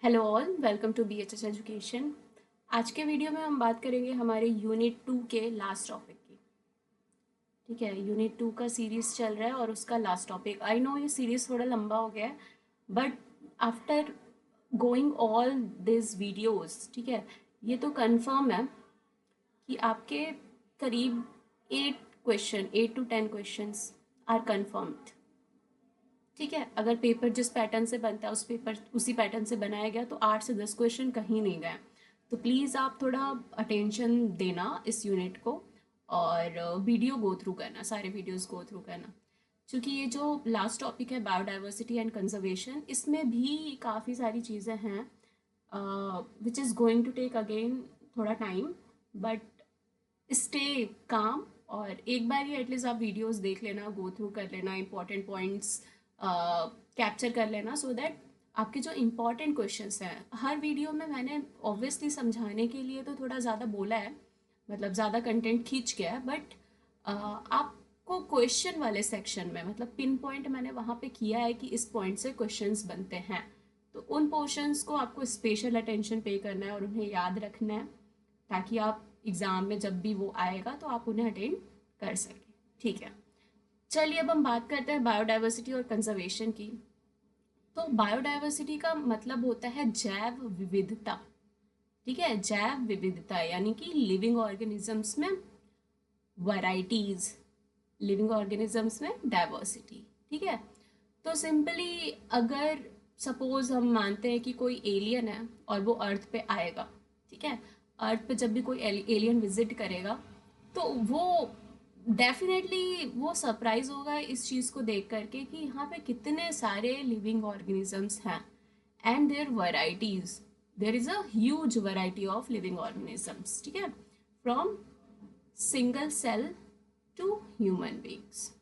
Hello all, welcome to BHS education. आज के video में हम बात करेंगे हमारे यूनिट 2 के लास्ट टॉपिक की। ठीक है, यूनिट 2 का सीरीज चल रहा है और उसका लास्ट टॉपिक। आई नो ये सीरीज थोड़ा लंबा हो गया है, but after going all this videos, ठीक है, ये तो कंफर्म है कि आपके करीब 8 to 10 क्वेश्चंस आर कंफर्म्ड। ठीक है, अगर पेपर जिस पैटर्न से बनता है उस पेपर उसी पैटर्न से बनाया गया तो 8 से 10 क्वेश्चन कहीं नहीं गए। तो प्लीज़ आप थोड़ा अटेंशन देना इस यूनिट को और वीडियो गो थ्रू करना, सारे वीडियोस गो थ्रू करना, क्योंकि ये जो लास्ट टॉपिक है बायोडाइवर्सिटी एंड कंजर्वेशन, इसमें भी काफ़ी सारी चीज़ें हैं which is going to take again थोड़ा टाइम, बट स्टे काम। और एक बार ही एटलीस्ट आप वीडियोस देख लेना, गो थ्रू कर लेना, इंपॉर्टेंट पॉइंट्स कैप्चर कर लेना, सो दैट आपके जो इम्पॉर्टेंट क्वेश्चंस हैं, हर वीडियो में मैंने ऑब्वियसली समझाने के लिए तो थोड़ा ज़्यादा बोला है, मतलब ज़्यादा कंटेंट खींच गया है, बट आपको क्वेश्चन वाले सेक्शन में मतलब पिन पॉइंट मैंने वहाँ पे किया है कि इस पॉइंट से क्वेश्चंस बनते हैं, तो उन पोर्शंस को आपको स्पेशल अटेंशन पे करना है और उन्हें याद रखना है, ताकि आप एग्ज़ाम में जब भी वो आएगा तो आप उन्हें अटेंड कर सकें। ठीक है, चलिए अब हम बात करते हैं बायोडाइवर्सिटी और कंजर्वेशन की। तो बायोडाइवर्सिटी का मतलब होता है जैव विविधता। ठीक है, जैव विविधता यानी कि लिविंग ऑर्गेनिजम्स में वैराइटीज, लिविंग ऑर्गेनिजम्स में डाइवर्सिटी। ठीक है, तो सिंपली अगर सपोज हम मानते हैं कि कोई एलियन है और वो अर्थ पे आएगा। ठीक है, अर्थ पे जब भी कोई एलियन विजिट करेगा तो वो डेफिनेटली वो सरप्राइज होगा इस चीज़ को देख करके कि यहाँ पे कितने सारे लिविंग ऑर्गेनिजम्स हैं and their varieties. There is a huge variety of living organisms. ठीक है, from single cell to human beings.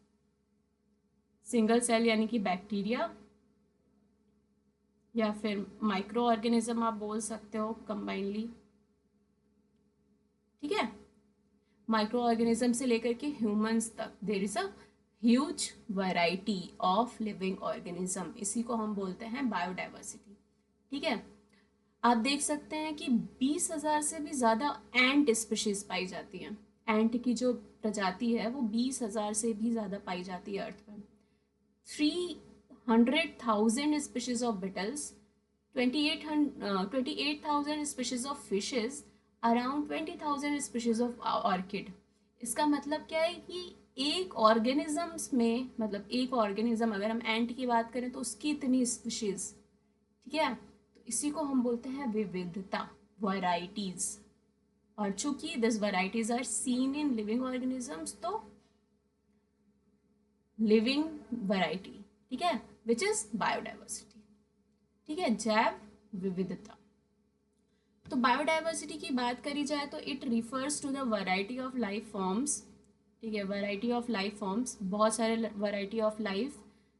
Single cell यानी कि बैक्टीरिया या फिर माइक्रो ऑर्गेनिज्म आप बोल सकते हो कंबाइनली। ठीक है, माइक्रो ऑर्गेनिज्म से लेकर के ह्यूमंस तक there is a huge variety of living organism, इसी को हम बोलते हैं बायोडाइवर्सिटी। ठीक है, आप देख सकते हैं कि 20,000 से भी ज़्यादा एंट स्पीशीज पाई जाती हैं। एंट की जो प्रजाति है वो 20,000 से भी ज़्यादा पाई जाती है अर्थ पर। 300,000 species of Beatles, 28,000 species of fishes, around 20,000 species of orchid. इसका मतलब क्या है कि एक ऑर्गेनिजम्स में, मतलब एक ऑर्गेनिज्म अगर हम एंट की बात करें तो उसकी इतनी स्पीशीज। ठीक है, तो इसी को हम बोलते हैं विविधता, वैराइटीज। और चूंकि this varieties are seen in living organisms, तो लिविंग वैरायटी, ठीक है, विच इज बायोडाइवर्सिटी। ठीक है, जैव विविधता। तो बायोडाइवर्सिटी की बात करी जाए तो it refers to the variety of life forms. ठीक है, वैरायटी ऑफ लाइफ फॉर्म्स, बहुत सारे वैरायटी ऑफ लाइफ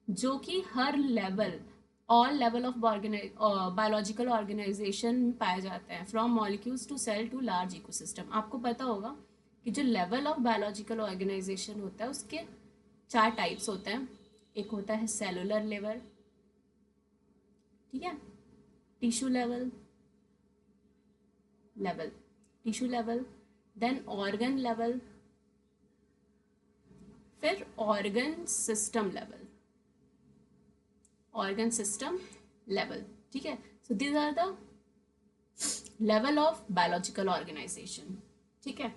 जो कि हर level, all level of biological organisation में पाए जाते हैं, from molecules to cell to large ecosystem. आपको पता होगा कि जो लेवल ऑफ बायोलॉजिकल ऑर्गेनाइजेशन होता है उसके 4 टाइप्स होते हैं। एक होता है सेलुलर लेवल, ठीक है, tissue level, level tissue level, then organ level, फिर organ system level, organ system level. ठीक है, so these are the level of biological organisation. ठीक है,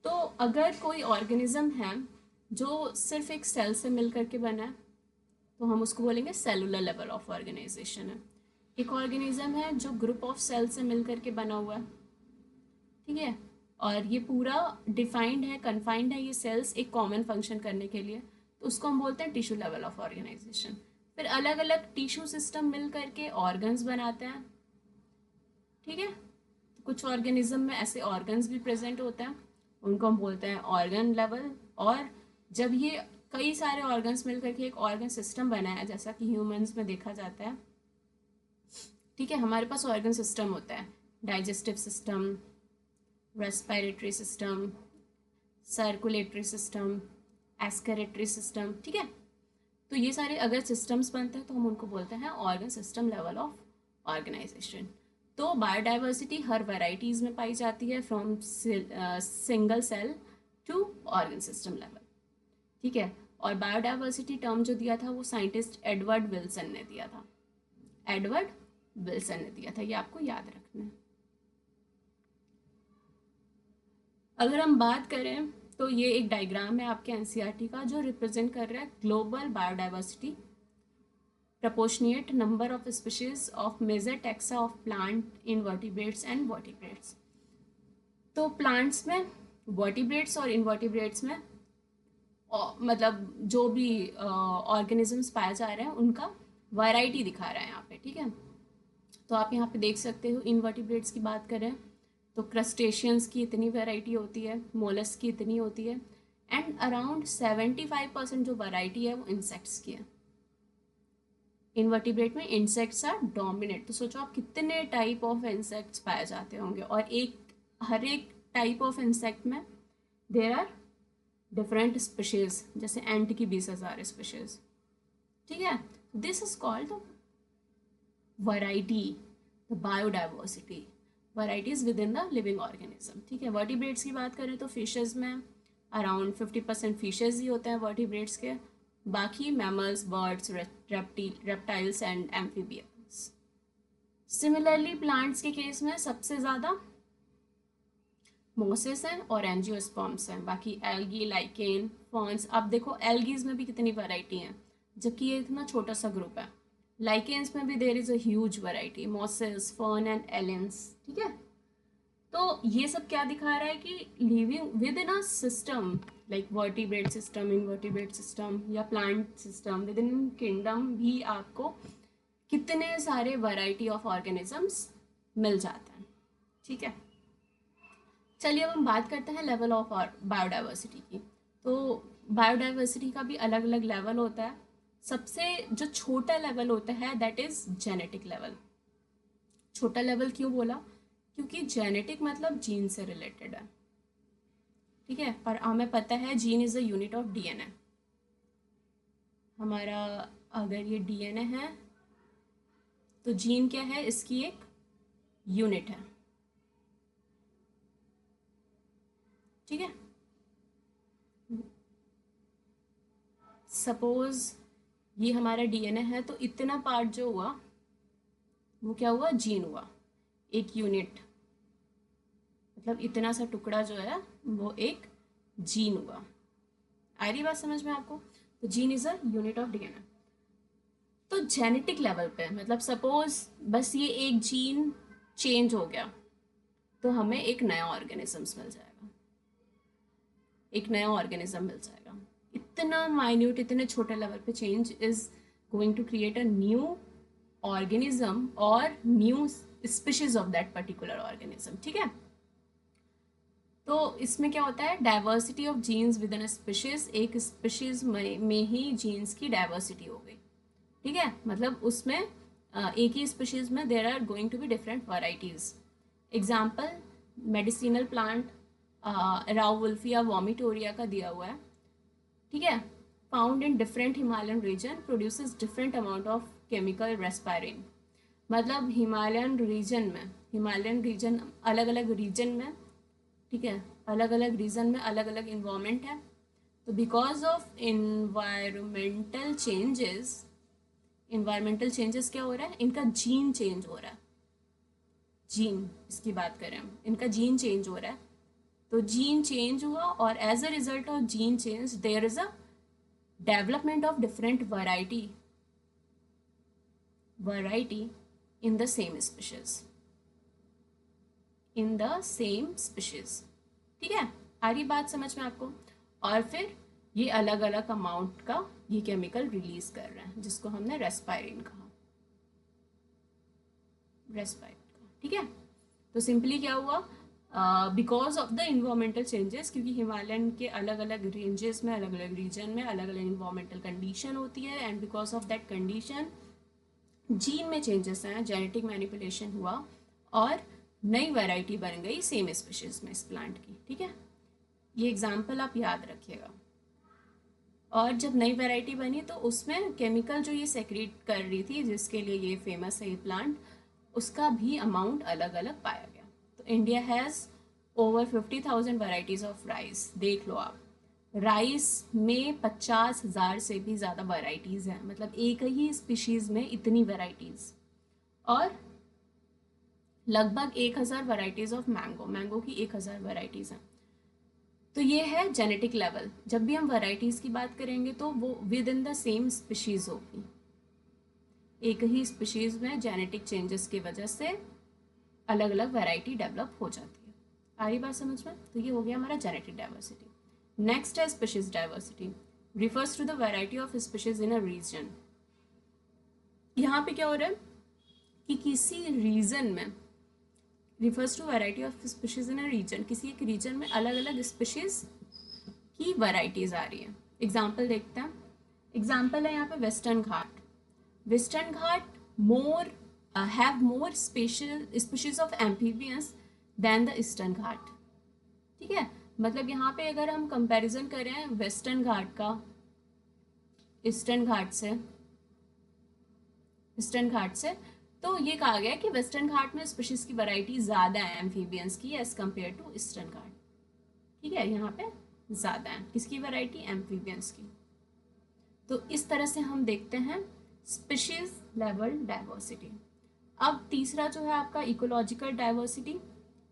तो अगर कोई ऑर्गेनिज्म है जो सिर्फ एक सेल से मिल करके बना है तो हम उसको बोलेंगे सेलुलर लेवल ऑफ ऑर्गेनाइजेशन है। एक ऑर्गेनिज्म है जो ग्रुप ऑफ सेल से मिल करके बना हुआ है। ठीक है, और ये पूरा डिफाइंड है, कन्फाइंड है ये सेल्स एक कॉमन फंक्शन करने के लिए, तो उसको हम बोलते हैं टिश्यू लेवल ऑफ ऑर्गेनाइजेशन। फिर अलग अलग टिश्यू सिस्टम मिल करके ऑर्गन्स बनाते हैं। ठीक है, तो कुछ ऑर्गेनिज्म में ऐसे ऑर्गन्स भी प्रेजेंट होते हैं, उनको हम बोलते हैं ऑर्गन लेवल। और जब ये कई सारे ऑर्गन्स मिल करके एक ऑर्गन सिस्टम बना है, जैसा कि ह्यूमंस में देखा जाता है, ठीक है, हमारे पास ऑर्गन सिस्टम होता है, digestive system, respiratory system, circulatory system, excretory system. ठीक है, तो ये सारे अगर सिस्टम्स बनते हैं तो हम उनको बोलते हैं organ system level of organization. तो बायोडाइवर्सिटी हर वैराइटीज़ में पाई जाती है, from single cell to organ system level. ठीक है, और बायोडाइवर्सिटी टर्म जो दिया था वो साइंटिस्ट एडवर्ड विल्सन ने दिया था। एडवर्ड विल्सन ने दिया था, ये आपको याद रखना है। अगर हम बात करें तो ये एक डायग्राम है आपके एनसीईआरटी का जो रिप्रेजेंट कर रहा है global biodiversity, proportionate number of species of major taxa of plant invertebrates and vertebrates। तो प्लांट्स में वर्टिब्रेट्स और इनवर्टिब्रेट्स में मतलब जो भी ऑर्गेनिजम्स पाए जा रहे हैं उनका वैरायटी दिखा रहा है यहाँ पे। ठीक है, तो आप यहाँ पे देख सकते हो इनवर्टिब्रेट्स की बात करें तो क्रस्टेशियंस की इतनी वैरायटी होती है, मोलस्क की इतनी होती है, एंड अराउंड 75% जो वैरायटी है वो इंसेक्ट्स की है। इनवर्टिब्रेट में इंसेक्ट्स आर डोमिनेट, तो सोचो आप कितने टाइप ऑफ इंसेक्ट्स पाए जाते होंगे, और हर एक टाइप ऑफ इंसेक्ट में देर आर डिफरेंट स्पीशीज, जैसे एंट की 20,000 स्पीशीज। ठीक है, this is called the variety, the biodiversity, varieties with in the living organism. ठीक है, वर्टिब्रेट्स की बात करें तो फिशेज में अराउंड 50% फिशेज ही होते हैं वर्टिब्रेट्स के, बाकी mammals, birds, reptiles and amphibians. Similarly plants के केस में सबसे ज़्यादा मोसेस हैं और एंजियोस्पर्म्स हैं, बाकी एल्गी, लाइकेन, फर्न्स। अब देखो एल्गीज में भी कितनी वैरायटी हैं, जबकि ये इतना छोटा सा ग्रुप है। लाइकेन्स में भी देर is a huge variety, Moses, fern and aliens. ठीक है, तो ये सब क्या दिखा रहा है कि living within a system like vertebrate system, invertebrate system या plant system, within kingdom भी आपको कितने सारे वैरायटी ऑफ ऑर्गेनिजम्स मिल जाते हैं। ठीक है, चलिए अब हम बात करते हैं लेवल ऑफ बायोडाइवर्सिटी की। तो बायोडाइवर्सिटी का भी अलग अलग लेवल होता है। सबसे जो छोटा लेवल होता है दैट इज़ जेनेटिक लेवल। छोटा लेवल क्यों बोला, क्योंकि जेनेटिक मतलब जीन से रिलेटेड है। ठीक है, और हमें पता है gene is a unit of DNA. हमारा अगर ये डीएनए है तो जीन क्या है, इसकी एक यूनिट है। ठीक है, सपोज ये हमारा डीएनए है तो इतना पार्ट जो हुआ वो क्या हुआ, जीन हुआ, एक यूनिट, मतलब इतना सा टुकड़ा जो है वो एक जीन हुआ। आ रही बात समझ में आपको? तो gene is a unit of DNA. तो जेनेटिक लेवल पे मतलब सपोज बस ये एक जीन चेंज हो गया तो हमें एक नया ऑर्गेनिजम्स मिल जाएगा, एक नया ऑर्गेनिज्म मिल जाएगा। इतना माइन्यूट, इतने छोटे लेवल पे change is going to create a new organism और new species of that particular organism. ठीक है, तो इसमें क्या होता है, diversity of genes within species, एक स्पीशीज में ही जीन्स की डाइवर्सिटी हो गई। ठीक है, मतलब उसमें एक ही स्पीशीज में there are going to be different varieties. Example medicinal plant Rauwolfia vomitoria का दिया हुआ है। ठीक है, found in different Himalayan region, produces different amount of chemical reserpine. मतलब हिमालयन रीजन अलग अलग रीजन में, ठीक है, अलग अलग रीजन में अलग अलग इन्वायरमेंट है। तो बिकॉज ऑफ इन्वायरमेंटल चेंजेस क्या हो रहा है, इनका जीन चेंज हो रहा है। जीन इसकी बात करें हम, इनका जीन चेंज हो रहा है। तो जीन चेंज हुआ और as a result of gene change there is a development of different variety in the same species. ठीक है, आ रही बात समझ में आपको? और फिर ये अलग अलग अमाउंट का ये केमिकल रिलीज कर रहे हैं जिसको हमने रेस्पायरिन कहा। ठीक है, तो सिंपली क्या हुआ, because of the environmental changes, क्योंकि हिमालयन के अलग अलग रेंजेस में, अलग अलग रीजन में अलग अलग इन्वायरमेंटल कंडीशन होती है, and because of that condition gene में चेंजेस हैं, जेनेटिक मैनिपुलेशन हुआ और नई वैरायटी बन गई सेम स्पीशीज में इस प्लांट की। ठीक है, ये एग्जाम्पल आप याद रखिएगा। और जब नई वैरायटी बनी तो उसमें केमिकल जो ये सेक्रेट कर रही थी, जिसके लिए ये फेमस है ये प्लांट, उसका भी अमाउंट अलग अलग पाया गया। तो India has over 50,000 varieties of rice. देख लो आप, राइस में 50,000 से भी ज़्यादा वैरायटीज़ हैं, मतलब एक ही स्पीशीज़ में इतनी वैरायटीज़। और लगभग 1,000 वैरायटीज़ ऑफ मैंगो, मैंगो की 1,000 वैरायटीज़ हैं। तो ये है जेनेटिक लेवल। जब भी हम वैरायटीज़ की बात करेंगे तो वो with in the same species होगी, एक ही स्पीशीज़ में जेनेटिक चेंजेस की वजह से अलग अलग वैरायटी डेवलप हो जाती है। आ रही बात समझ में? तो ये हो गया हमारा जेनेटिक डाइवर्सिटी। नेक्स्ट है species diversity, refers to the variety of species in a region. यहाँ पे क्या हो रहा है कि किसी रीजन में, refers to variety of species in a region, किसी एक रीजन में अलग अलग स्पीशीज की वैरायटीज आ रही है। एग्जाम्पल देखते हैं। एग्जाम्पल है यहाँ पे Western Ghat. Western Ghat more have more special species of amphibians then the Eastern Ghat. ठीक है, मतलब यहाँ पे अगर हम कंपैरिजन करें वेस्टर्न घाट का ईस्टर्न घाट से, ईस्टर्न घाट से, तो ये कहा गया कि वेस्टर्न घाट में स्पीशीज की वैरायटी ज़्यादा है एम्फीबियंस की as compare to eastern Ghat. ठीक है, यहाँ पे ज़्यादा है किसकी वैरायटी, एम्फीबियंस की। तो इस तरह से हम देखते हैं स्पीशीज लेवल डाइवर्सिटी। अब तीसरा जो है आपका ecological diversity.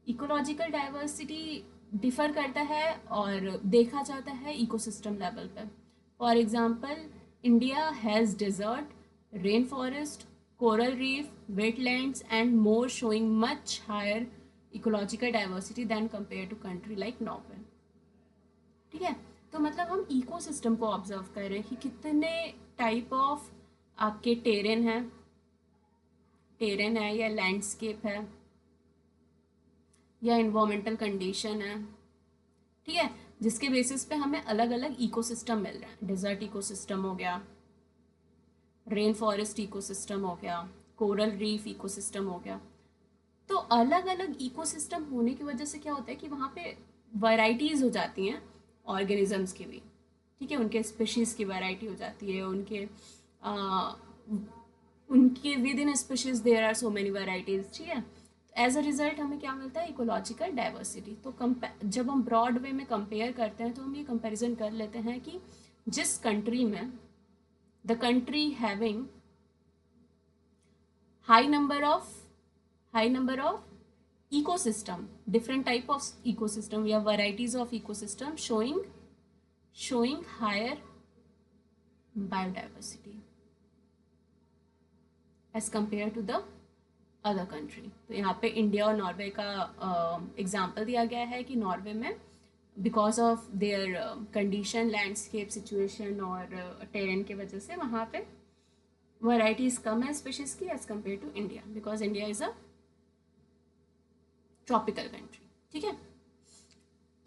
Ecological diversity differ करता है और देखा जाता है इकोसिस्टम लेवल पर। For example, India has desert, rain forest, coral reef, wetlands and more showing much higher ecological diversity than compare to country like Norway. ठीक है, तो मतलब हम इकोसिस्टम को ऑब्जर्व कर रहे हैं कि कितने टाइप ऑफ आपके टेरेन है या लैंडस्केप है या इन्वायरमेंटल कंडीशन है। ठीक है, जिसके बेसिस पे हमें अलग अलग इकोसिस्टम मिल रहे हैं। डेजर्ट इकोसिस्टम हो गया, रेन फॉरेस्ट इकोसिस्टम हो गया, कोरल रीफ इकोसिस्टम हो गया। तो अलग अलग इकोसिस्टम होने की वजह से क्या होता है कि वहाँ पे वैरायटीज़ हो जाती हैं ऑर्गेनिजम्स की भी। ठीक है, उनके स्पीशीज़ की वैरायटी हो जाती है, उनके within species there are so many varieties. ठीक है, एज अ रिजल्ट हमें क्या मिलता है, इकोलॉजिकल डाइवर्सिटी। तो जब हम ब्रॉड वे में कंपेयर करते हैं तो हम ये कंपैरिजन कर लेते हैं कि जिस कंट्री में the country having high number of ecosystem, different type of ecosystem या varieties of ecosystem showing higher biodiversity as compared to the other country। तो यहाँ पे इंडिया और नॉर्वे का एग्जाम्पल दिया गया है कि नॉर्वे में because of their condition, landscape situation और टेरेन की वजह से वहाँ पे वैराइटीज़ कम है स्पीशीज़ की as compare to India, because India is a tropical country. ठीक है,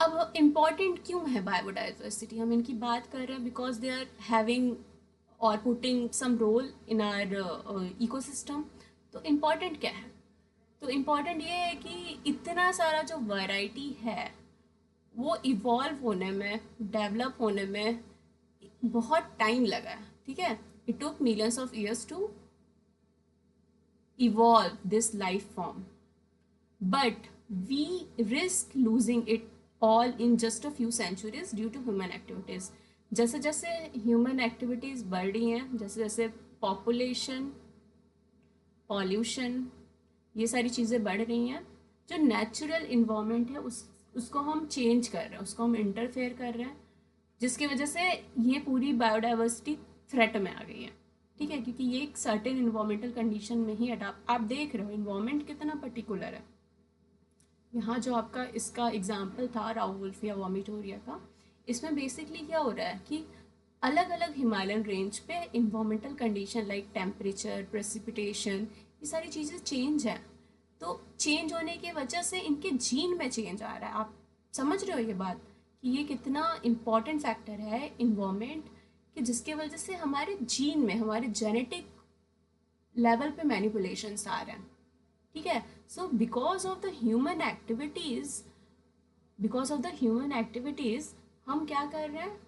अब इम्पॉर्टेंट क्यों है बायोडाइवर्सिटी, हम इनकी बात कर रहे हैं बिकॉज दे आर हैविंग और putting some role in our ecosystem. तो इम्पॉर्टेंट क्या है, तो इम्पॉर्टेंट ये है कि इतना सारा जो वैरायटी है वो इवॉल्व होने में, डेवलप होने में बहुत टाइम लगा है। ठीक है, it took millions of years to evolve this life form, but we risk losing it all in just a few centuries due to human activities। जैसे जैसे ह्यूमन एक्टिविटीज़ बढ़ रही हैं, जैसे जैसे पॉपुलेशन, पॉल्यूशन, ये सारी चीज़ें बढ़ रही हैं, जो नेचुरल इन्वायरमेंट है उसको हम चेंज कर रहे हैं, उसको हम इंटरफेयर कर रहे हैं, जिसकी वजह से ये पूरी बायोडाइवर्सिटी थ्रेट में आ गई है। ठीक है, क्योंकि ये एक सर्टेन इन्वायरमेंटल कंडीशन में ही अडाप्ट, आप देख रहे हो इन्वायरमेंट कितना पर्टिकुलर है। यहाँ जो आपका इसका एग्जाम्पल था राउवुल्फ या वॉमिटोरिया का, इसमें बेसिकली क्या हो रहा है कि अलग अलग हिमालयन रेंज पे environmental condition like temperature, precipitation, ये सारी चीज़ें चेंज हैं। तो चेंज होने की वजह से इनके जीन में चेंज आ रहा है। आप समझ रहे हो ये बात कि ये कितना इम्पॉर्टेंट फैक्टर है इन्वायरमेंट, कि जिसके वजह से हमारे जीन में, हमारे जेनेटिक लेवल पे मैनिपुलेशंस आ रहे हैं। ठीक है, so because of the human activities हम क्या कर रहे हैं,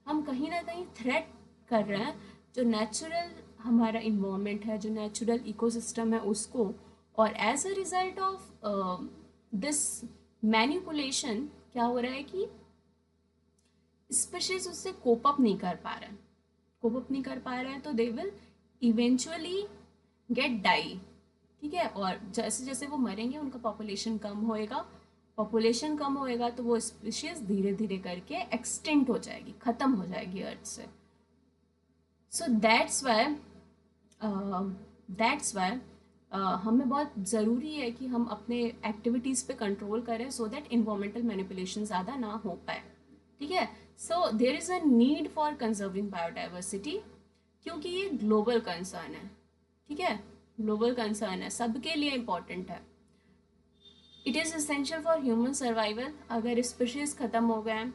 हम कहीं ना कहीं थ्रेट कर रहे हैं जो नेचुरल हमारा इन्वायरमेंट है, जो नेचुरल इकोसिस्टम है उसको, और as a result of this manipulation क्या हो रहा है कि स्पीशीज उससे कोप अप नहीं कर पा रहे हैं, कोप अप नहीं कर पा रहे हैं, तो they will eventually get die. ठीक है, और जैसे जैसे वो मरेंगे उनका पॉपुलेशन कम होएगा, पॉपुलेशन कम होएगा तो वो स्पीशीज धीरे धीरे करके एक्सटिंक्ट हो जाएगी, ख़त्म हो जाएगी अर्थ से। सो दैट्स वाई हमें बहुत ज़रूरी है कि हम अपने एक्टिविटीज़ पे कंट्रोल करें सो दैट इन्वायरमेंटल मैनिपुलेशन ज़्यादा ना हो पाए। ठीक है, so there is a need for conserving biodiversity, क्योंकि ये ग्लोबल कंसर्न है। ठीक है, ग्लोबल कंसर्न है, सबके लिए इम्पॉर्टेंट है। It is essential for human survival. अगर स्पीशीज़ ख़त्म हो गए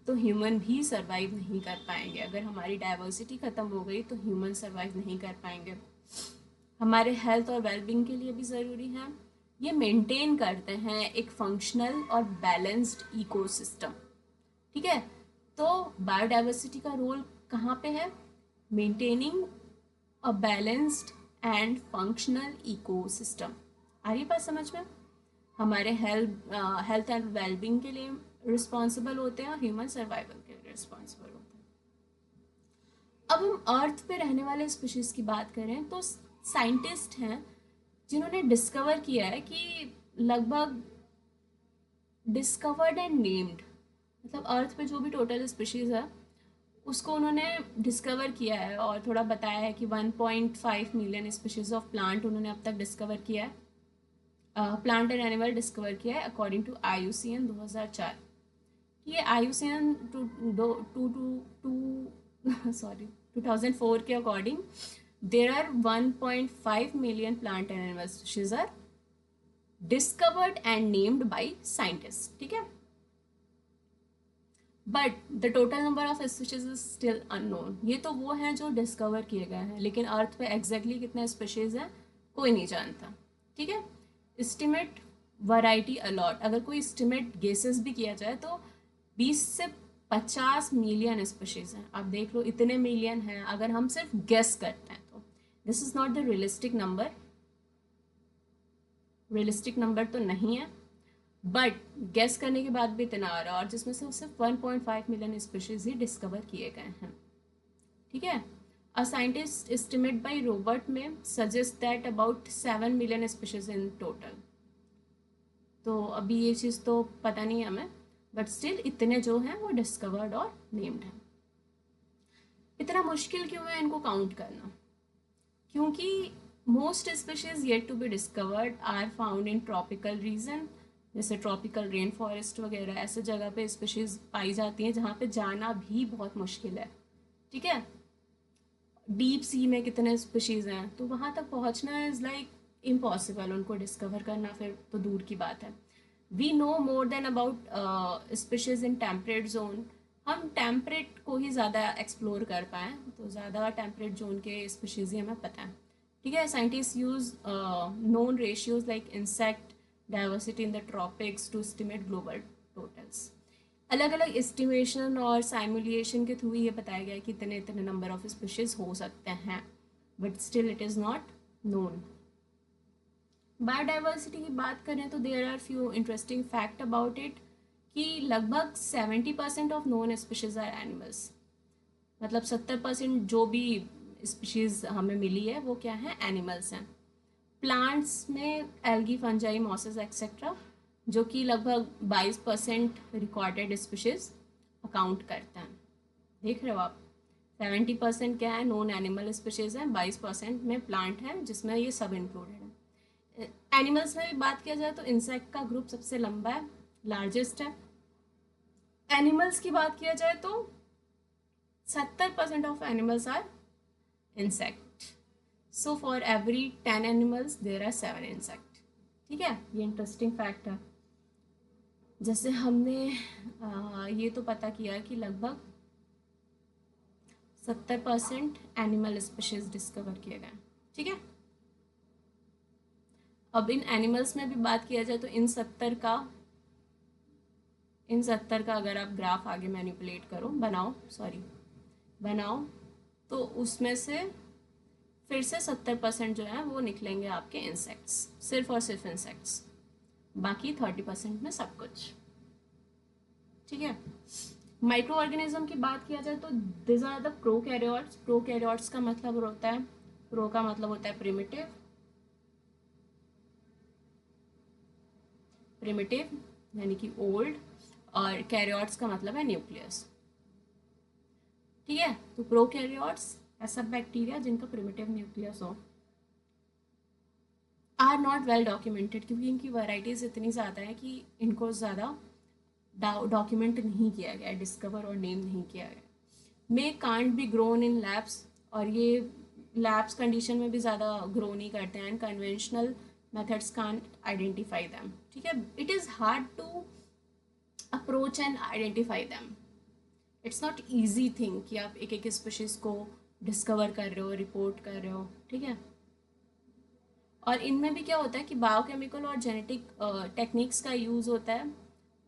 तो ह्यूमन भी सर्वाइव नहीं कर पाएंगे। अगर हमारी डाइवर्सिटी ख़त्म हो गई तो ह्यूमन सर्वाइव नहीं कर पाएंगे। हमारे हेल्थ और वेलबींग के लिए भी ज़रूरी है। ये मेंटेन करते हैं एक फंक्शनल और बैलेंस्ड इकोसिस्टम। ठीक है, तो बायोडाइवर्सिटी का रोल कहाँ पे है? Maintaining a balanced and functional ecosystem. आ रही बात समझ में? हमारे हेल्थ एंड वेलबींग के लिए रिस्पॉन्सिबल होते हैं और ह्यूमन सर्वाइवल के लिए रिस्पॉन्सिबल होते हैं। अब हम अर्थ पे रहने वाले स्पीशीज़ की बात करें तो साइंटिस्ट हैं जिन्होंने डिस्कवर किया है कि लगभग डिस्कवर्ड एंड नेम्ड, मतलब अर्थ पे जो भी टोटल स्पीशीज़ है उसको उन्होंने डिस्कवर किया है और थोड़ा बताया है कि 1.5 मिलियन स्पीशीज़ ऑफ प्लांट उन्होंने अब तक डिस्कवर किया है, प्लांट एंड एनिमल डिस्कवर किया है अकॉर्डिंग टू IUCN 2004। ये IUCN two two two two sorry 2004 के according there are 1.5 million plant and animal species are discovered and named by scientist. ठीक है, but the total number of species is still unknown. ये तो वो हैं जो discover किए गए हैं, लेकिन अर्थ पे एग्जैक्टली कितने स्पीशीज हैं कोई नहीं जानता। ठीक है, एस्टिमेट वैरायटी अलॉट, अगर कोई एस्टिमेट गेसेस भी किया जाए तो 20 से 50 मिलियन स्पीशीज हैं। आप देख लो इतने मिलियन हैं, अगर हम सिर्फ गेस करते हैं तो this is not the realistic number, realistic number तो नहीं है, बट गेस करने के बाद भी इतना आ रहा है, और जिसमें से सिर्फ 1.5 मिलियन स्पीशीज ही डिस्कवर किए गए हैं। ठीक है, a scientist estimate by Robert May suggest that about 7 million species in total. तो अभी ये चीज़ तो पता नहीं है हमें, बट स्टिल इतने जो हैं वो डिस्कवर्ड और नेम्ड हैं। इतना मुश्किल क्यों है इनको काउंट करना? क्योंकि most species yet to be discovered are found in tropical region, जैसे ट्रॉपिकल रेन फॉरेस्ट वगैरह ऐसे जगह पे स्पीशीज पाई जाती हैं जहाँ पे जाना भी बहुत मुश्किल है। ठीक है, डीप सी में कितने स्पीशीज हैं तो वहाँ तक पहुँचना इज़ लाइक इम्पॉसिबल, उनको डिस्कवर करना फिर तो दूर की बात है। We know more than about species in temperate zone. हम टेम्परेट को ही ज़्यादा एक्सप्लोर कर पाएँ, तो ज़्यादा टेम्परेट जोन के स्पीशीज ही हमें पता है। ठीक है, scientist use known ratios like insect diversity in the tropics to estimate global totals. अलग अलग एस्टिमेशन और साइमुलेशन के थ्रू ये बताया गया है कि इतने इतने नंबर ऑफ स्पीशीज हो सकते हैं, but still it is not known. Biodiversity की बात करें तो there are few interesting fact about it कि लगभग 70% of known species are animals, मतलब 70% जो भी स्पीशीज हमें मिली है वो क्या है, एनिमल्स हैं। प्लांट्स में एल्गी, फंजाई, मॉसेस एक्सेट्रा, जो कि लगभग 22% रिकॉर्डेड स्पीशीज अकाउंट करते हैं। देख रहे हो आप, 70% क्या है नॉन एनिमल स्पीशीज हैं, 22% में प्लांट है जिसमें ये सब इंक्लूडेड है। एनिमल्स में भी बात किया जाए तो इंसेक्ट का ग्रुप सबसे लंबा है, लार्जेस्ट है। एनिमल्स की बात किया जाए तो 70% of animals are insect. So for every 10 animals there are 7 insect. ठीक है, ये इंटरेस्टिंग फैक्ट है। जैसे हमने ये तो पता किया कि लगभग 70% एनिमल स्पीशीज डिस्कवर किए गए। ठीक है, अब इन एनिमल्स में भी बात किया जाए तो इन 70 का अगर आप ग्राफ आगे मैनिपुलेट करो बनाओ तो उसमें से फिर से 70% जो है वो निकलेंगे आपके इंसेक्ट्स, सिर्फ और सिर्फ इंसेक्ट्स, बाकी 30% में सब कुछ। ठीक है, माइक्रो ऑर्गेनिज्म की बात किया जाए तो this are the prokaryotes. Prokaryotes का मतलब होता है, प्रो का मतलब होता है प्रिमिटिव, प्रिमिटिव यानी कि ओल्ड, और कैरियोट्स का मतलब है न्यूक्लियस। ठीक है, तो प्रोकैरियोट्स ऐसा बैक्टीरिया जिनका प्रिमिटिव न्यूक्लियस हो, आर नॉट वेल डॉक्यूमेंटेड, क्योंकि इनकी वैराइटीज इतनी ज़्यादा है कि इनको ज़्यादा डॉक्यूमेंट नहीं किया गया, डिस्कवर और नेम नहीं किया गया। May can't be grown in labs, और ये लैब्स कंडीशन में भी ज़्यादा ग्रो नहीं करते हैं, and conventional methods can't identify them. ठीक है, it is hard to approach and identify them. It's not easy thing कि आप एक एक स्पीशीज़ को डिस्कवर कर रहे हो, रिपोर्ट कर रहे हो। ठीक है, और इनमें भी क्या होता है कि बायोकेमिकल और जेनेटिक टेक्निक्स का यूज़ होता है।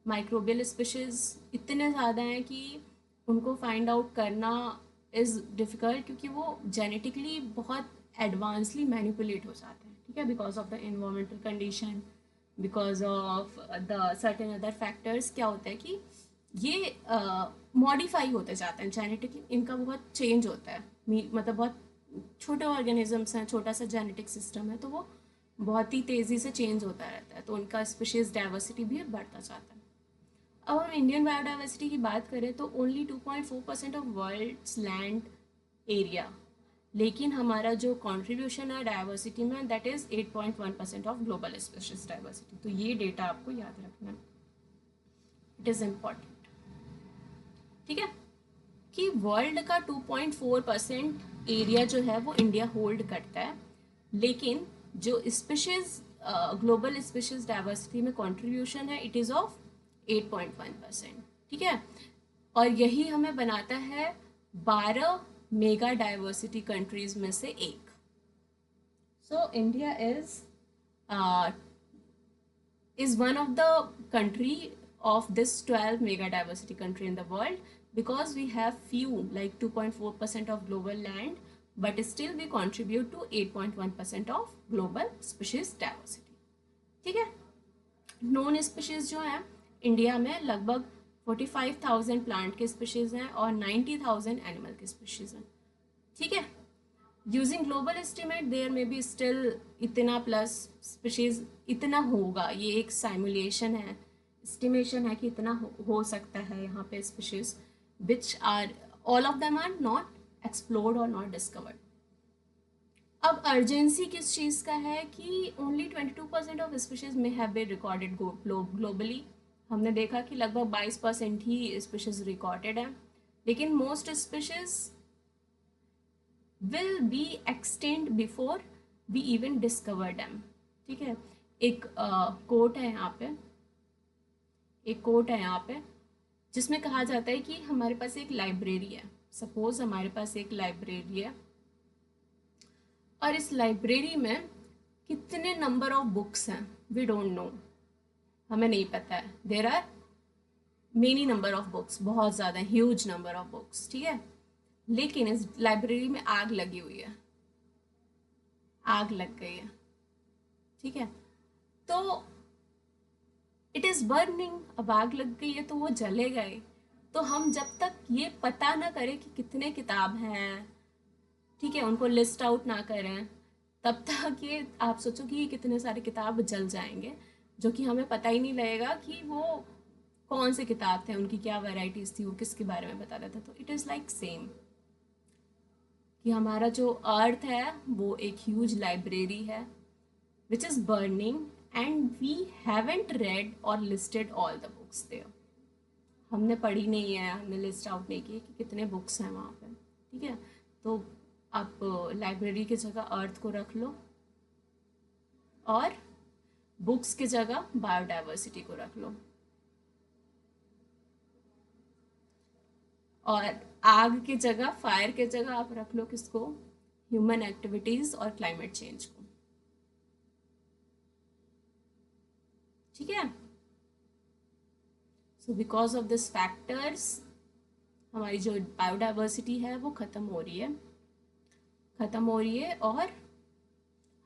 माइक्रोबियल स्पीशीज़ इतने ज़्यादा हैं कि उनको फाइंड आउट करना इज़ डिफ़िकल्ट, क्योंकि वो जेनेटिकली बहुत एडवांसली मैनिपुलेट हो जाते हैं। ठीक है, because of the environmental condition, because of the certain other factors, क्या होता है कि ये मॉडिफाई होते जाते हैं जेनेटिकली, इनका बहुत चेंज होता है। मतलब बहुत छोटे ऑर्गेनिजम्स हैं, छोटा सा जेनेटिक सिस्टम है, तो वो बहुत ही तेज़ी से चेंज होता रहता है, तो उनका स्पीशीज़ डाइवर्सिटी भी बढ़ता जाता है। अब हम इंडियन बायोडाइवर्सिटी की बात करें तो only 2.4% of world's land area, लेकिन हमारा जो कंट्रीब्यूशन है डाइवर्सिटी में that is 8.1% of global species diversity. तो ये डेटा आपको याद रखना है, इट इज़ इम्पॉर्टेंट। ठीक है, कि वर्ल्ड का 2.4% एरिया जो है वो इंडिया होल्ड करता है, लेकिन जो स्पीशीज ग्लोबल स्पीशीज डाइवर्सिटी में कंट्रीब्यूशन है इट इज़ ऑफ 8.1%। ठीक है, और यही हमें बनाता है 12 मेगा डाइवर्सिटी कंट्रीज में से एक। So India is one of the country of this 12 mega diversity country in the world, because we have few like 2.4% of global land, but still we contribute to 8.1% of global species diversity. ठीक है, non species जो है India में लगभग 45,000 plant के species हैं और 90,000 animal के स्पीशीज हैं। ठीक है, यूजिंग ग्लोबल एस्टिमेट देयर में बी स्टिल इतना प्लस स्पीशीज इतना होगा, ये एक साइमुलेशन है, एस्टिमेशन है कि इतना हो सकता है यहाँ पे species which are all of them are not explored और नॉट डिस्कवर्ड। अब अर्जेंसी किस चीज़ का है कि ओनली 22% ऑफ स्पीशीज में हैव बीन रिकॉर्डेड ग्लोबली। हमने देखा कि लगभग 22% ही स्पीशीज रिकॉर्डेड है, लेकिन most species will be extinct before we even discover them। ठीक है, एक कोट है यहाँ पे, एक कोट है यहाँ पे जिसमें कहा जाता है कि हमारे पास एक लाइब्रेरी है। सपोज हमारे पास एक लाइब्रेरी है और इस लाइब्रेरी में कितने नंबर ऑफ बुक्स हैं वी डोंट नो, हमें नहीं पता है। There are many number of books, बहुत ज़्यादा ह्यूज नंबर ऑफ बुक्स। ठीक है, लेकिन इस लाइब्रेरी में आग लगी हुई है, आग लग गई है। ठीक है, तो इट इज़ बर्निंग, अब आग लग गई है तो वो जले गए। तो हम जब तक ये पता ना करें कि कितने किताब हैं, ठीक है, उनको लिस्ट आउट ना करें, तब तक ये आप सोचो कि कितने सारे किताब जल जाएंगे, जो कि हमें पता ही नहीं लगेगा कि वो कौन से किताब थे, उनकी क्या वैराइटीज़ थी, वो किसके बारे में बता रहा था। तो इट इज़ लाइक सेम कि हमारा जो अर्थ है वो एक ह्यूज लाइब्रेरी है which is burning and we haven't read or listed all the books there. हमने पढ़ी नहीं है, हमने लिस्ट आउट नहीं की कि कितने बुक्स हैं वहाँ पे। ठीक है, तो आप लाइब्रेरी की जगह अर्थ को रख लो और बुक्स की जगह बायोडाइवर्सिटी को रख लो, और आग की जगह, फायर की जगह आप रख लो किसको, ह्यूमन एक्टिविटीज और क्लाइमेट चेंज को। ठीक है, so because of this factors हमारी जो बायोडाइवर्सिटी है वो ख़त्म हो रही है। ख़त्म हो रही है और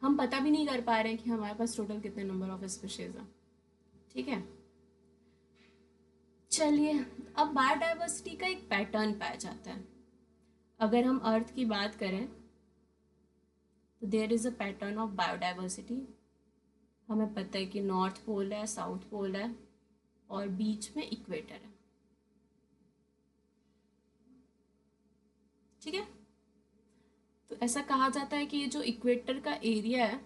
हम पता भी नहीं कर पा रहे हैं कि हमारे पास टोटल कितने नंबर ऑफ स्पीशीज़ हैं। ठीक है, चलिए अब बायोडाइवर्सिटी का एक पैटर्न पाया जाता है। अगर हम अर्थ की बात करें तो there is a pattern of biodiversity. हमें पता है कि नॉर्थ पोल है, साउथ पोल है और बीच में इक्वेटर है। ठीक है, तो ऐसा कहा जाता है कि ये जो इक्वेटर का एरिया है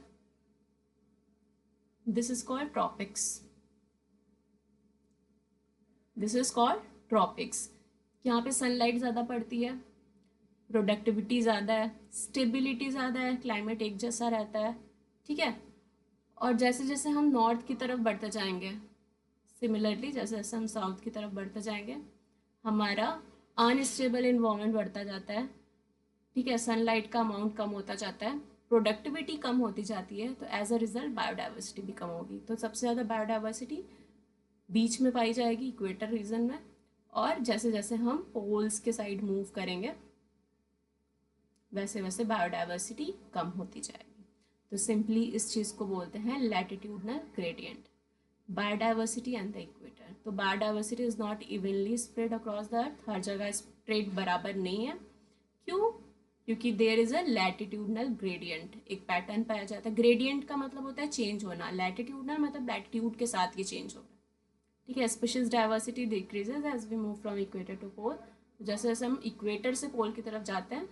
this is called tropics. This is called tropics. यहाँ पे सनलाइट ज़्यादा पड़ती है, प्रोडक्टिविटी ज़्यादा है, स्टेबिलिटी ज़्यादा है, क्लाइमेट एक जैसा रहता है। ठीक है, और जैसे जैसे हम नॉर्थ की तरफ बढ़ते जाएंगे, सिमिलरली जैसे जैसे हम साउथ की तरफ बढ़ते जाएंगे, हमारा अनस्टेबल इन्वायरमेंट बढ़ता जाता है। ठीक है, सनलाइट का अमाउंट कम होता जाता है, प्रोडक्टिविटी कम होती जाती है, तो एज अ रिजल्ट बायोडाइवर्सिटी भी कम होगी। तो सबसे ज़्यादा बायोडाइवर्सिटी बीच में पाई जाएगी, इक्वेटर रीजन में। और जैसे जैसे हम पोल्स के साइड मूव करेंगे वैसे वैसे बायोडाइवर्सिटी कम होती जाएगी। तो सिंपली इस चीज़ को बोलते हैं latitudinal gradient, biodiversity and the equator. तो biodiversity is not evenly spread across the earth, हर जगह स्प्रेड बराबर नहीं है। क्यों? क्योंकि there is a latitudinal gradient, एक पैटर्न पाया जाता है। ग्रेडियंट का मतलब होता है चेंज होना, लैटिट्यूडनल मतलब लैटिट्यूड के साथ ये चेंज हो रहा है। ठीक है, species diversity decreases as we move from equator to pole. जैसे जैसे हम इक्वेटर से पोल की तरफ जाते हैं,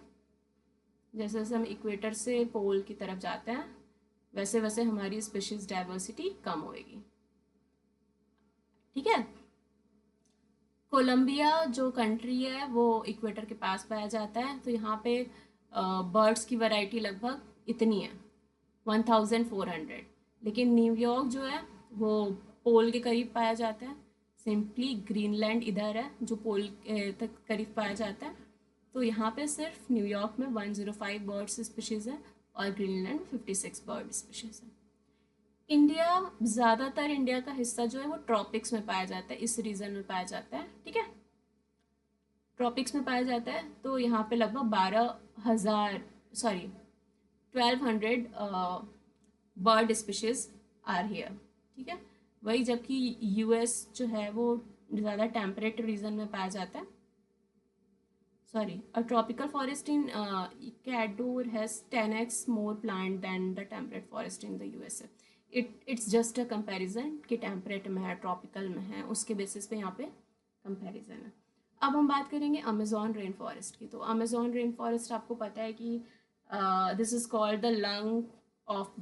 जैसे जैसे हम इक्वेटर से पोल की तरफ जाते हैं वैसे वैसे हमारी स्पीशीज डाइवर्सिटी कम होएगी। ठीक है, कोलंबिया जो कंट्री है वो इक्वेटर के पास पाया जाता है, तो यहाँ पे बर्ड्स की वैरायटी लगभग इतनी है 1400। लेकिन न्यूयॉर्क जो है वो पोल के करीब पाया जाता है। सिंपली ग्रीनलैंड इधर है जो पोल तक करीब पाया जाता है। तो यहाँ पे सिर्फ न्यूयॉर्क में 105 बर्ड्स स्पीशीज़ है और ग्रीनलैंड 56 बर्ड स्पीशीज़ है। इंडिया, ज़्यादातर इंडिया का हिस्सा जो है वो ट्रॉपिक्स में पाया जाता है, इस रीजन में पाया जाता है। ठीक है, ट्रॉपिक्स में पाया जाता है, तो यहाँ पे लगभग 1200 बर्ड स्पीशीज आर हियर। ठीक है, वही जबकि यूएस जो है वो ज़्यादा टेम्परेट रीजन में पाया जाता है। Sorry, a tropical forest in Ecuador has 10x more plant than the temperate forest in the USA. It's just a comparison कि टेम्परेट में है, ट्रॉपिकल में है, उसके बेसिस पे यहाँ पे कंपैरिजन है। अब हम बात करेंगे अमेजोन रेन फॉरेस्ट की। तो अमेजोन रेन फॉरेस्ट आपको पता है कि this is called the lungs of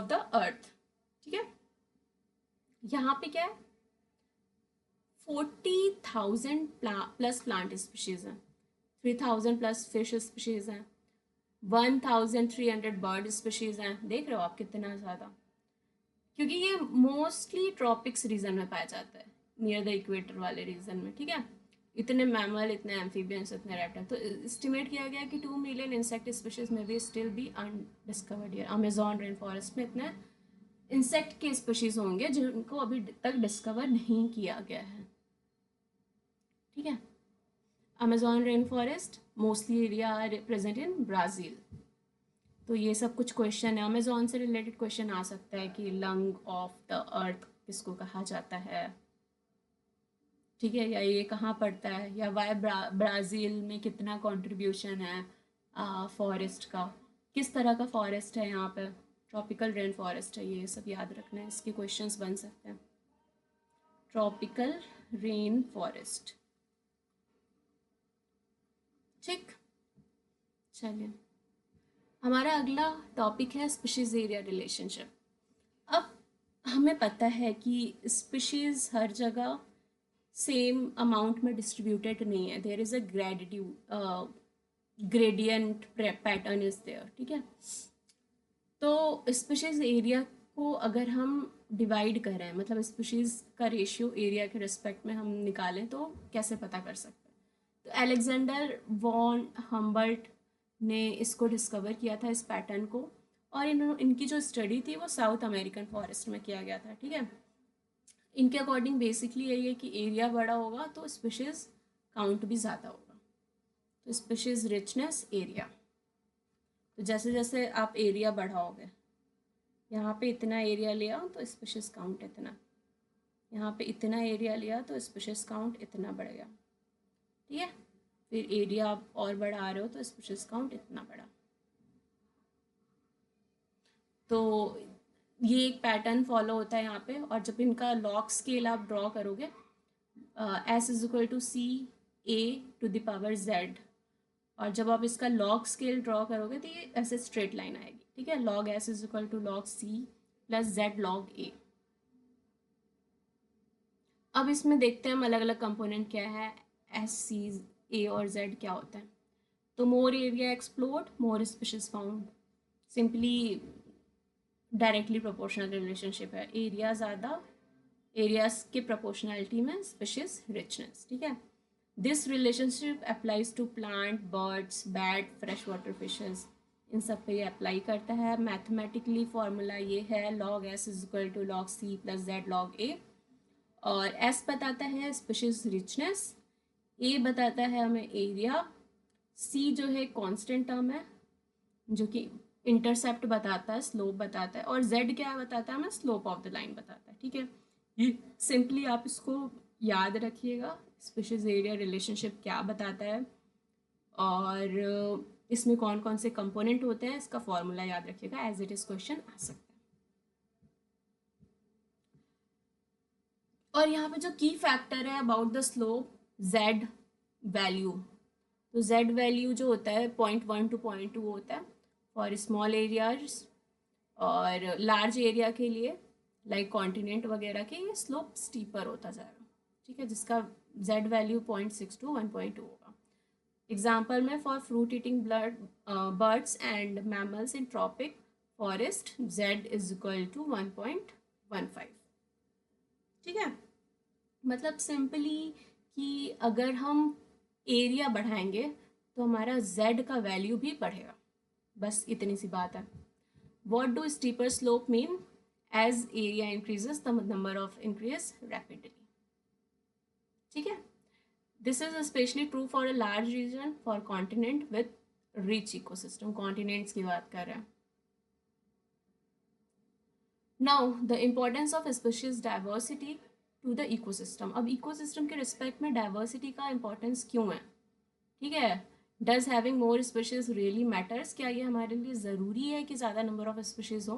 the earth. ठीक है, यहाँ पे क्या है 40,000 प्लस प्लांट स्पीशीज हैं, 3,000 प्लस फिश स्पीशीज हैं, 1,300 बर्ड स्पीशीज हैं। देख रहे हो आप कितना ज़्यादा, क्योंकि ये मोस्टली ट्रॉपिक्स रीजन में पाया जाता है, नियर द इक्वेटर वाले रीजन में। ठीक है, इतने मैमल, इतने एम्फीबियंस, इतने रेप्टाइल। तो एस्टिमेट किया गया कि 2 मिलियन इंसेक्ट स्पीशीज में भी still be undiscovered here. Amazon rain forest में इतने इंसेक्ट के स्पीशीज होंगे जिनको अभी तक डिस्कवर नहीं किया गया है। ठीक है, Amazon rain forest mostly area present in Brazil. तो ये सब कुछ क्वेश्चन है, अमेजोन से रिलेटेड क्वेश्चन आ सकता है कि लंग ऑफ द अर्थ किसको कहा जाता है। ठीक है, या ये कहाँ पड़ता है, या वाई ब्राज़ील में कितना कंट्रीब्यूशन है फॉरेस्ट का, किस तरह का फॉरेस्ट है यहाँ पे, ट्रॉपिकल रेन फॉरेस्ट है, ये सब याद रखना है, इसके क्वेश्चंस बन सकते हैं। Tropical rain forest. ठीक, चलिए हमारा अगला टॉपिक है स्पीशीज एरिया रिलेशनशिप। अब हमें पता है कि स्पीशीज हर जगह सेम अमाउंट में डिस्ट्रीब्यूटेड नहीं है, there is a gradient pattern is there. ठीक है, तो स्पीशीज एरिया को अगर हम डिवाइड करें, मतलब स्पीशीज का रेशियो एरिया के रिस्पेक्ट में हम निकालें तो कैसे पता कर सकते हैं। तो अलेक्जेंडर वॉन हम्बर्ट ने इसको डिस्कवर किया था, इस पैटर्न को, और इनकी जो स्टडी थी वो साउथ अमेरिकन फॉरेस्ट में किया गया था। ठीक है, इनके अकॉर्डिंग बेसिकली यही है कि एरिया बड़ा होगा तो स्पीशीज काउंट भी ज़्यादा होगा। तो स्पीशीज रिचनेस एरिया। तो जैसे जैसे आप एरिया बढ़ाओगे, यहाँ पे इतना एरिया लिया तो स्पीशीज काउंट इतना, यहाँ पे इतना एरिया लिया तो स्पीशीज काउंट इतना बढ़ गया, ठीक है। फिर एरिया आप और बढ़ा रहे हो तो स्पीशीज काउंट इतना बढ़ा। तो ये एक पैटर्न फॉलो होता है यहाँ पे। और जब इनका लॉग स्केल आप ड्रॉ करोगे, S is equal to C A to the power Z, और जब आप इसका लॉग स्केल ड्रॉ करोगे तो ये ऐसे स्ट्रेट लाइन आएगी, ठीक है। Log S is equal to log C plus Z log A. अब इसमें देखते हैं हम अलग अलग कंपोनेंट क्या है, एस सी ए और जेड क्या होता है। तो more area explored more species found, simply directly proportional relationship है। एरिया ज़्यादा, एरियाज के प्रोपोर्शनैलिटी में स्पीशीज रिचनेस, ठीक है। This relationship applies to plant, birds, bat, fresh water fishes, इन सब पे ये अप्लाई करता है। मैथमेटिकली फॉर्मूला ये है, log S is equal to log C plus Z log A. और एस बताता है स्पीशीज रिचनेस, ए बताता है हमें एरिया, सी जो है कांस्टेंट टर्म है जो कि इंटरसेप्ट बताता है, स्लोप बताता है, और जेड क्या बताता है हमें, स्लोप ऑफ द लाइन बताता है, ठीक है। ये सिंपली आप इसको याद रखिएगा, स्पीशीज एरिया रिलेशनशिप क्या बताता है और इसमें कौन कौन से कंपोनेंट होते हैं, इसका फॉर्मूला याद रखिएगा, एज इट इज क्वेश्चन आ सकता है। और यहाँ पे जो की फैक्टर है about the slope, Z value. तो जेड वैल्यू जो होता है 0.1 to 0.2 होता है फॉर स्मॉल एरियाज, और लार्ज एरिया के लिए लाइक कॉन्टिनेंट वगैरह के ये स्लोप स्टीपर होता जाएगा, ठीक है, जिसका जेड वैल्यू 0.6 to 1.2 होगा। एग्जाम्पल में for fruit eating birds and mammals in tropic forest Z is equal to 1.15, ठीक है। मतलब सिंपली कि अगर हम एरिया बढ़ाएंगे तो हमारा जेड का वैल्यू भी बढ़ेगा, बस इतनी सी बात है। What do steeper slope mean, as area increases the number of increase rapidly, ठीक है। This is specially true for a large region for continent with rich ecosystem, continents की बात कर रहे हैं। Now the importance of species diversity to the ecosystem. अब ecosystem के respect में डाइवर्सिटी का इंपॉर्टेंस क्यों है, ठीक है। Does having more species really matters, क्या ये हमारे लिए ज़रूरी है कि ज़्यादा नंबर ऑफ स्पीशीज हो।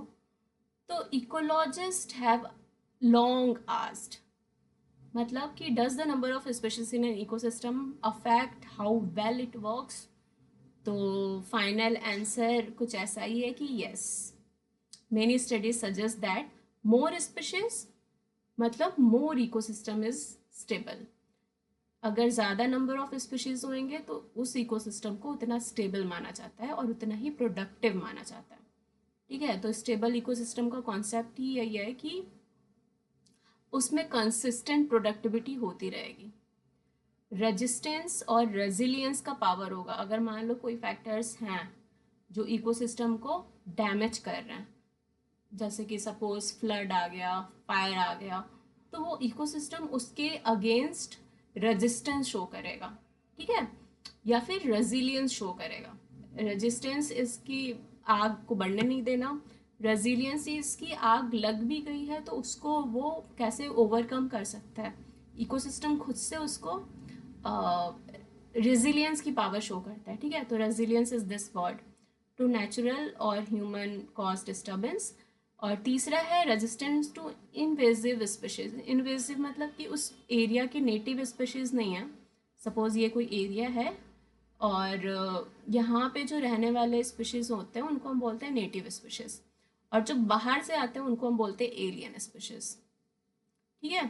तो इकोलॉजिस्ट हैव लॉन्ग आस्क्ड, मतलब कि does the number of species in an ecosystem affect how well it works. तो फाइनल आंसर कुछ ऐसा ही है कि yes, many studies suggest that more species मतलब मोर इकोसिस्टम इज स्टेबल। अगर ज़्यादा नंबर ऑफ स्पीशीज होंगे तो उस इकोसिस्टम को उतना स्टेबल माना जाता है और उतना ही प्रोडक्टिव माना जाता है, ठीक है। तो स्टेबल इकोसिस्टम का कॉन्सेप्ट ही यही है कि उसमें कंसिस्टेंट प्रोडक्टिविटी होती रहेगी, रेजिस्टेंस और रेजिलियंस का पावर होगा। अगर मान लो कोई फैक्टर्स हैं जो इकोसिस्टम को डैमेज कर रहे हैं, जैसे कि सपोज फ्लड आ गया, फायर आ गया, तो वो इकोसिस्टम उसके अगेंस्ट रेजिस्टेंस शो करेगा, ठीक है, या फिर रेजिलियंस शो करेगा। रेजिस्टेंस इसकी आग को बढ़ने नहीं देना, रेजिलियंस इसकी आग लग भी गई है तो उसको वो कैसे ओवरकम कर सकता है, इकोसिस्टम खुद से उसको रेजिलियंस की पावर शो करता है, ठीक है। तो resilience is this word to natural और ह्यूमन कॉज डिस्टर्बेंस। और तीसरा है resistance to invasive species. Invasive मतलब कि उस एरिया की नेटिव स्पीशीज नहीं है। सपोज ये कोई एरिया है और यहाँ पे जो रहने वाले स्पीशीज होते हैं उनको हम बोलते हैं नेटिव स्पीशीज, और जो बाहर से आते हैं उनको हम बोलते हैं एलियन स्पीशीज, ठीक है,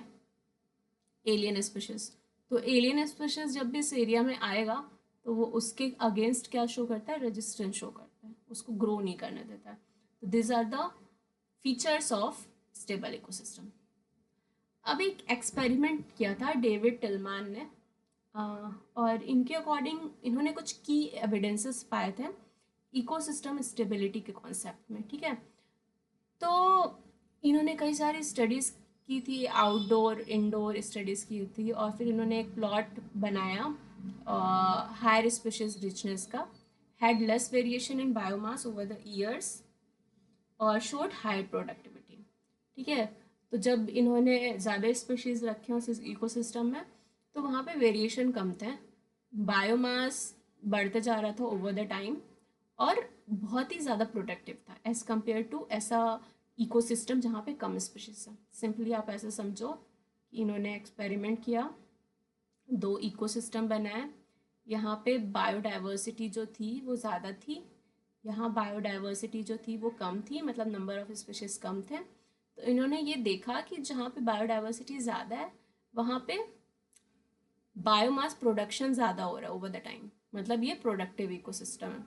एलियन स्पीशीज। तो एलियन स्पीशीज जब भी इस एरिया में आएगा तो वो उसके अगेंस्ट क्या शो करता है, रेजिस्टेंस शो करता है, उसको ग्रो नहीं करने देता है। तो this are the features of stable ecosystem. अब एक एक्सपेरिमेंट किया था डेविड टिलमैन ने, और इनके अकॉर्डिंग इन्होंने कुछ की एविडेंसेस पाए थे इकोसिस्टम स्टेबिलिटी के कॉन्सेप्ट में, ठीक है। तो इन्होंने कई सारी स्टडीज़ की थी, आउटडोर इंडोर स्टडीज़ की थी, और फिर इन्होंने एक प्लॉट बनाया हायर स्पीशीज रिचनेस का, had less variation in biomass over the years और शोड हायर प्रोडक्टिविटी। ठीक है, तो जब इन्होंने ज़्यादा स्पीशीज़ रखे उस इकोसिस्टम में तो वहाँ पे वेरिएशन कम थे, बायोमास बढ़ते जा रहा था ओवर द टाइम और बहुत ही ज़्यादा प्रोडक्टिव था एज़ कम्पेयर टू ऐसा इकोसिस्टम जहाँ पे कम स्पीशीज था। सिंपली आप ऐसे समझो कि इन्होंने एक्सपेरिमेंट किया, दो इकोसिस्टम बनाए, यहाँ पे बायोडाइवर्सिटी जो थी वो ज़्यादा थी, यहाँ बायोडाइवर्सिटी जो थी वो कम थी, मतलब नंबर ऑफ स्पीशीज कम थे। तो इन्होंने ये देखा कि जहाँ पे बायोडाइवर्सिटी ज़्यादा है वहाँ पे बायोमास प्रोडक्शन ज़्यादा हो रहा है ओवर द टाइम, मतलब ये प्रोडक्टिव इकोसिस्टम है।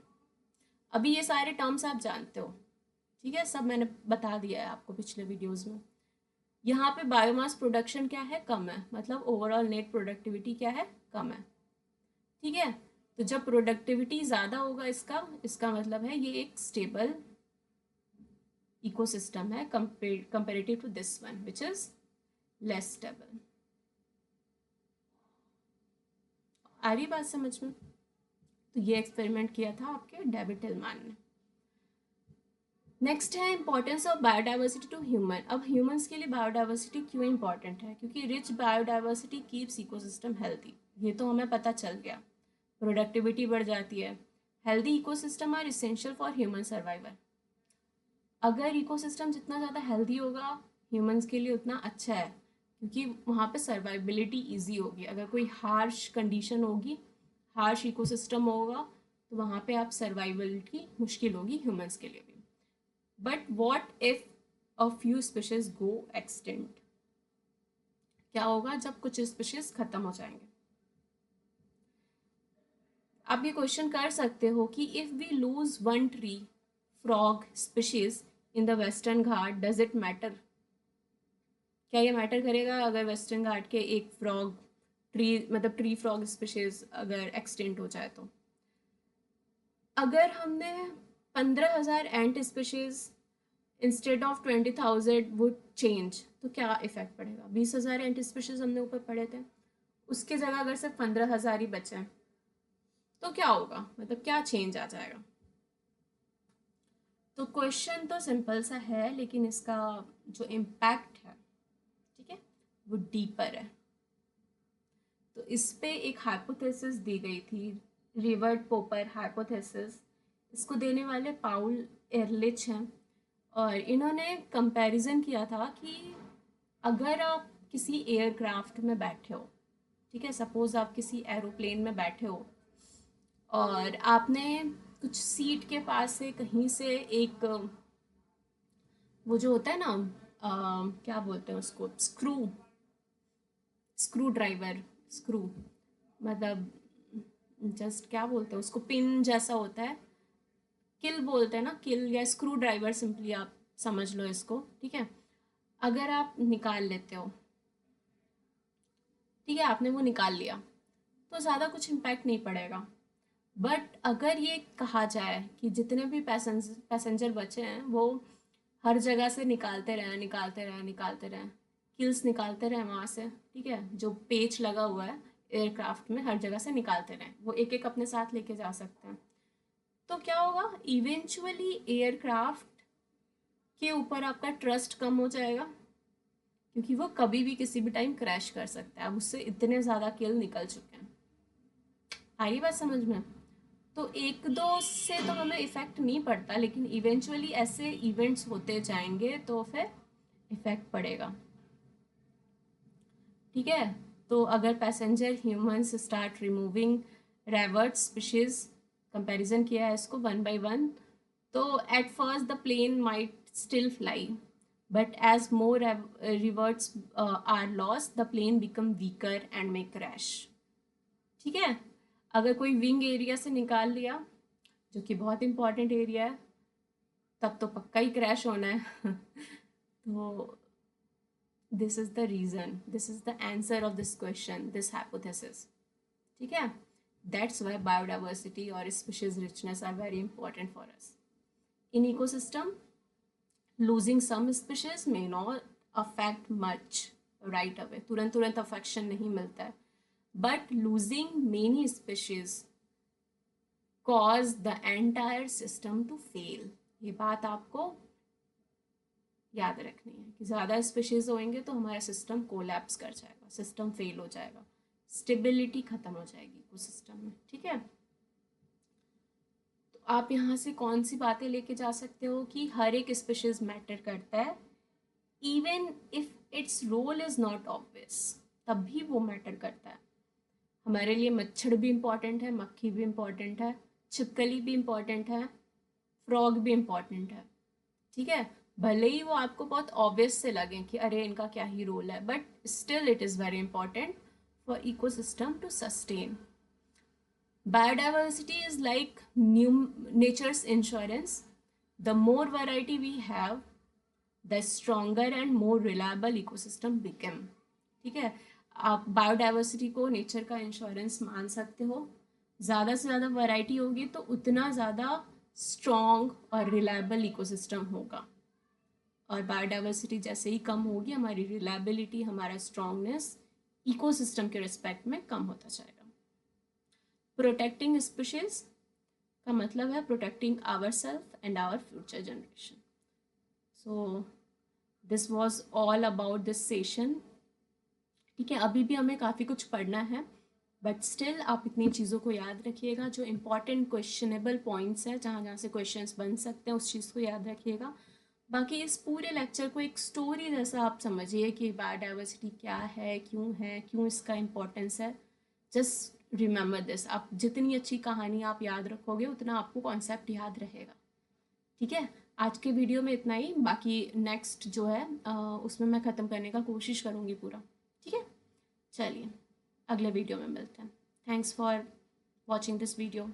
अभी ये सारे टर्म्स आप जानते हो, ठीक है, सब मैंने बता दिया है आपको पिछले वीडियोज़ में। यहाँ पे बायोमास प्रोडक्शन क्या है, कम है, मतलब ओवरऑल नेट प्रोडक्टिविटी क्या है, कम है। ठीक है, तो जब प्रोडक्टिविटी ज़्यादा होगा इसका मतलब है ये एक स्टेबल इकोसिस्टम है comparative to this one which is less stable. आ रही बात समझ में? तो ये एक्सपेरिमेंट किया था आपके डेविड टिलमैन ने। नेक्स्ट है importance of biodiversity to human. अब ह्यूमंस के लिए बायोडाइवर्सिटी क्यों इंपॉर्टेंट है? क्योंकि rich biodiversity keeps ecosystem healthy, ये तो हमें पता चल गया, प्रोडक्टिविटी बढ़ जाती है। Healthy ecosystem are essential for human survival. अगर इकोसिस्टम जितना ज़्यादा हेल्दी होगा ह्यूमंस के लिए उतना अच्छा है, क्योंकि वहाँ पे सर्वाइबिलिटी इजी होगी। अगर कोई हार्श कंडीशन होगी, हार्श इकोसिस्टम होगा, तो वहाँ पे आप सर्वाइबिलिटी मुश्किल होगी ह्यूमंस के लिए भी। But what if a few species go extinct? क्या होगा जब कुछ स्पीशीज खत्म हो जाएंगे? आप ये क्वेश्चन कर सकते हो कि if we lose one tree frog species in the Western Ghat does it matter? क्या ये मैटर करेगा अगर वेस्टर्न घाट के एक फ्रॉग ट्री, मतलब ट्री फ्रॉग स्पीशीज अगर एक्सटेंट हो जाए? तो अगर हमने 15,000 ant species instead of 20,000 would change, तो क्या इफेक्ट पड़ेगा? 20,000 एंट स्पीशीज हमने ऊपर पढ़े थे, उसके जगह अगर सिर्फ 15,000 ही बचे तो क्या होगा, मतलब क्या चेंज आ जाएगा? तो क्वेश्चन तो सिंपल सा है लेकिन इसका जो इम्पैक्ट है, ठीक है, वो डीपर है। तो इस पे एक हाइपोथेसिस दी गई थी, रिवर्ट पोपर हाइपोथेसिस। इसको देने वाले पाउल एरलिच हैं और इन्होंने कंपैरिजन किया था कि अगर आप किसी एयरक्राफ्ट में बैठे हो, ठीक है, सपोज आप किसी एरोप्लेन में बैठे हो और आपने कुछ सीट के पास से कहीं से एक वो जो होता है ना, क्या बोलते हैं उसको, स्क्रू, स्क्रू ड्राइवर, स्क्रू मतलब जस्ट क्या बोलते हैं उसको, पिन जैसा होता है, किल बोलते हैं ना, किल या स्क्रू ड्राइवर, सिंपली आप समझ लो इसको, ठीक है। अगर आप निकाल लेते हो, ठीक है, आपने वो निकाल लिया तो ज़्यादा कुछ इम्पैक्ट नहीं पड़ेगा। बट अगर ये कहा जाए कि जितने भी पैसेंजर बचे हैं वो हर जगह से निकालते रहें निकालते रहें निकालते रहें, किल्स निकालते रहें वहाँ से, ठीक है, जो पेच लगा हुआ है एयरक्राफ्ट में हर जगह से निकालते रहें, वो एक एक अपने साथ लेके जा सकते हैं, तो क्या होगा, इवेंचुअली एयरक्राफ्ट के ऊपर आपका ट्रस्ट कम हो जाएगा, क्योंकि वो कभी भी किसी भी टाइम क्रैश कर सकता है, अब उससे इतने ज़्यादा किल निकल चुके हैं। आई बात समझ में? तो एक दो से तो हमें इफ़ेक्ट नहीं पड़ता, लेकिन इवेंचुअली ऐसे इवेंट्स होते जाएंगे तो फिर इफ़ेक्ट पड़ेगा, ठीक है। तो अगर passenger humans start removing rivet species, comparison किया है इसको वन बाय वन, तो at first the plane might still fly, but as more rivets are lost the plane become weaker and may crash. ठीक है, अगर कोई विंग एरिया से निकाल लिया, जो कि बहुत इंपॉर्टेंट एरिया है, तब तो पक्का ही क्रैश होना है तो this is the reason, this is the answer of this question, this hypothesis, ठीक है। दैट्स वाई बायोडाइवर्सिटी और species richness are very important for us in ecosystem. Losing some species may not affect much right away, तुरंत तुरंत affection नहीं मिलता है, but losing many species cause the entire system to fail। ये बात आपको याद रखनी है कि ज़्यादा स्पीशीज होंगे तो हमारा सिस्टम कोलैप्स कर जाएगा, सिस्टम फेल हो जाएगा, स्टेबिलिटी ख़त्म हो जाएगी इकोसिस्टम में। ठीक है, तो आप यहाँ से कौन सी बातें लेके जा सकते हो कि हर एक स्पीशीज मैटर करता है, even if its role is not obvious, तब भी वो मैटर करता है। हमारे लिए मच्छर भी इम्पॉर्टेंट है, मक्खी भी इम्पॉर्टेंट है, छिपकली भी इम्पॉर्टेंट है, फ्रॉग भी इम्पॉर्टेंट है। ठीक है, भले ही वो आपको बहुत ऑब्वियस से लगे कि अरे इनका क्या ही रोल है, but still it is very important for ecosystem to sustain. Biodiversity is like nature's insurance. The more variety we have, the stronger and more reliable ecosystem become। ठीक है, आप बायोडाइवर्सिटी को नेचर का इंश्योरेंस मान सकते हो। ज़्यादा से ज़्यादा वैरायटी होगी तो उतना ज़्यादा स्ट्रॉन्ग और रिलायबल इकोसिस्टम होगा, और बायोडाइवर्सिटी जैसे ही कम होगी हमारी रिलायबिलिटी, हमारा स्ट्रॉन्गनेस इकोसिस्टम के रिस्पेक्ट में कम होता जाएगा। प्रोटेक्टिंग स्पीशीज का मतलब है protecting our self and our future generation. So this was all about this session. ठीक है, अभी भी हमें काफ़ी कुछ पढ़ना है, बट स्टिल आप इतनी चीज़ों को याद रखिएगा। जो इम्पॉर्टेंट क्वेश्चनेबल पॉइंट्स हैं, जहाँ जहाँ से क्वेश्चंस बन सकते हैं, उस चीज़ को याद रखिएगा। बाकी इस पूरे लेक्चर को एक स्टोरी जैसा आप समझिए कि बायोडाइवर्सिटी क्या है, क्यों इसका इम्पोर्टेंस है। जस्ट रिमेंबर दिस, आप जितनी अच्छी कहानी आप याद रखोगे उतना आपको कॉन्सेप्ट याद रहेगा। ठीक है, आज के वीडियो में इतना ही, बाकी नेक्स्ट जो है उसमें मैं ख़त्म करने का कोशिश करूँगी पूरा। ठीक है, चलिए अगले वीडियो में मिलते हैं। Thanks for watching this video.